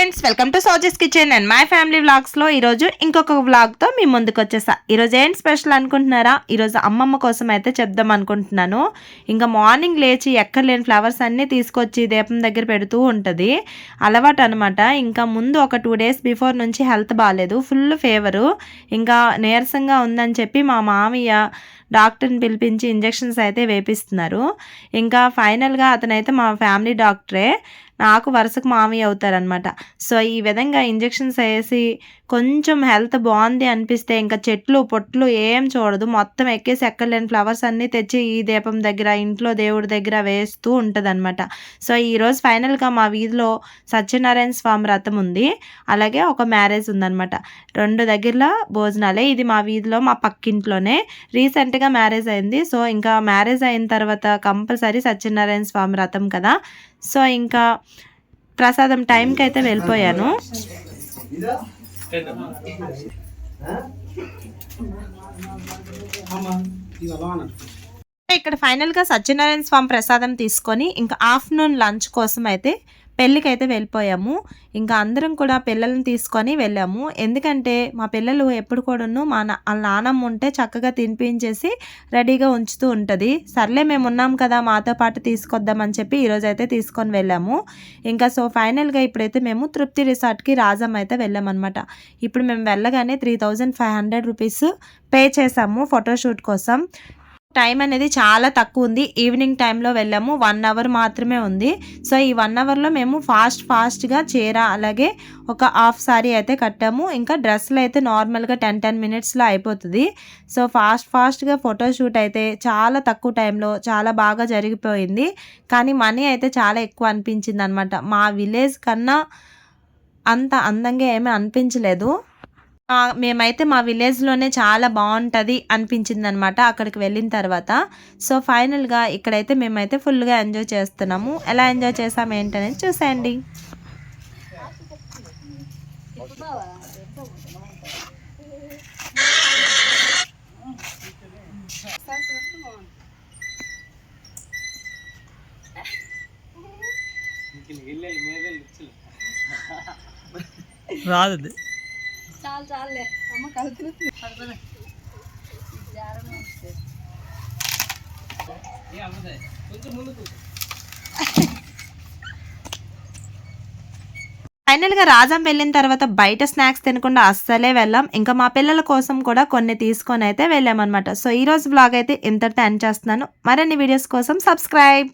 Friends, welcome to సోజెస్ kitchen and my family వ్లాగ్స్లో ఈరోజు ఇంకొక వ్లాగ్తో మీ ముందుకు వచ్చేసా. ఈరోజు ఏంటి స్పెషల్ అనుకుంటున్నారా? ఈరోజు అమ్మమ్మ కోసం అయితే చెప్దాం అనుకుంటున్నాను. ఇంకా మార్నింగ్ లేచి ఎక్కర్లేని ఫ్లవర్స్ అన్నీ తీసుకొచ్చి దీపం దగ్గర పెడుతూ ఉంటుంది, అలవాటు అనమాట. ఇంకా ముందు ఒక 2 days బిఫోర్ నుంచి హెల్త్ బాగాలేదు, ఫుల్ ఫీవరు, ఇంకా నీరసంగా ఉందని చెప్పి మా మామయ్య డాక్టర్ని పిలిపించి ఇంజెక్షన్స్ అయితే వేపిస్తున్నారు. ఇంకా ఫైనల్గా అతనైతే మా ఫ్యామిలీ డాక్టరే, నాకు వరుసకు మామయ్య అవుతారనమాట. సో ఈ విధంగా ఇంజెక్షన్స్ వేసి కొంచెం హెల్త్ బాగుంది అనిపిస్తే ఇంకా చెట్లు పొట్లు ఏం చూడదు, మొత్తం ఎక్కేసి ఎక్కలేని ఫ్లవర్స్ అన్నీ తెచ్చి ఈ దీపం దగ్గర, ఇంట్లో దేవుడి దగ్గర వేస్తూ ఉంటుందన్నమాట. సో ఈరోజు ఫైనల్గా మా వీధిలో సత్యనారాయణ స్వామి వ్రతం ఉంది, అలాగే ఒక మ్యారేజ్ ఉందన్నమాట. 2 దగ్గరలో భోజనాలే. ఇది మా వీధిలో మా పక్కింట్లోనే రీసెంట్గా మ్యారేజ్ అయింది. సో ఇంకా మ్యారేజ్ అయిన తర్వాత కంపల్సరీ సత్యనారాయణ స్వామి వ్రతం కదా. సో ఇంకా ప్రసాదం టైంకి అయితే వెళ్ళిపోయాను. ఇక్కడ ఫైనల్గా సత్యనారాయణ స్వామి ప్రసాదం తీసుకొని ఇంకా ఆఫ్టర్నూన్ లంచ్ కోసం అయితే పెళ్ళికి అయితే వెళ్ళిపోయాము. ఇంకా అందరం కూడా పిల్లల్ని తీసుకొని వెళ్ళాము. ఎందుకంటే మా పిల్లలు ఎప్పుడు కూడాను వాళ్ళ నానమ్మ ఉంటే చక్కగా తినిపించేసి రెడీగా ఉంచుతూ ఉంటుంది. సర్లే మేము ఉన్నాం కదా, మాతో పాటు తీసుకొద్దామని చెప్పి ఈరోజు అయితే తీసుకొని వెళ్ళాము. ఇంకా సో ఫైనల్గా ఇప్పుడైతే మేము తృప్తి రిసార్ట్కి రాజం అయితే వెళ్ళామన్నమాట. ఇప్పుడు మేము వెళ్ళగానే 3500 రూపీస్ పే చేసాము ఫోటోషూట్ కోసం. టైం అనేది చాలా తక్కువ ఉంది, ఈవినింగ్ టైంలో వెళ్ళాము, 1 hour మాత్రమే ఉంది. సో ఈ 1 hourలో మేము ఫాస్ట్గా చీర అలాగే ఒక హాఫ్ సారీ అయితే కట్టాము. ఇంకా డ్రెస్సులు అయితే నార్మల్గా 10 minutesలో అయిపోతుంది. సో ఫాస్ట్గా ఫోటోషూట్ అయితే చాలా తక్కువ టైంలో చాలా బాగా జరిగిపోయింది. కానీ మనీ అయితే చాలా ఎక్కువ అనిపించింది అనమాట. మా విలేజ్ కన్నా అంత అందంగా ఏమీ అనిపించలేదు. మేమైతే మా విలేజ్లోనే చాలా బాగుంటుంది అనిపించింది అనమాట అక్కడికి వెళ్ళిన తర్వాత. సో ఫైనల్గా ఇక్కడైతే మేమైతే ఫుల్గా ఎంజాయ్ చేస్తున్నాము. ఎలా ఎంజాయ్ చేసాము ఏంటనేది చూసేయండి. రాదు చాలే అమ్మ కలిపి ఫైనల్గా రాజం వెళ్ళిన తర్వాత బయట స్నాక్స్ తినకుండా అస్సలే వెళ్ళాం. ఇంకా మా పిల్లల కోసం కూడా కొన్ని తీసుకొని అయితే వెళ్ళామన్నమాట. సో ఈరోజు వ్లాగ్ అయితే ఇంతటితో ఎండ్ చేస్తున్నాను. మరిన్ని వీడియోస్ కోసం సబ్స్క్రైబ్.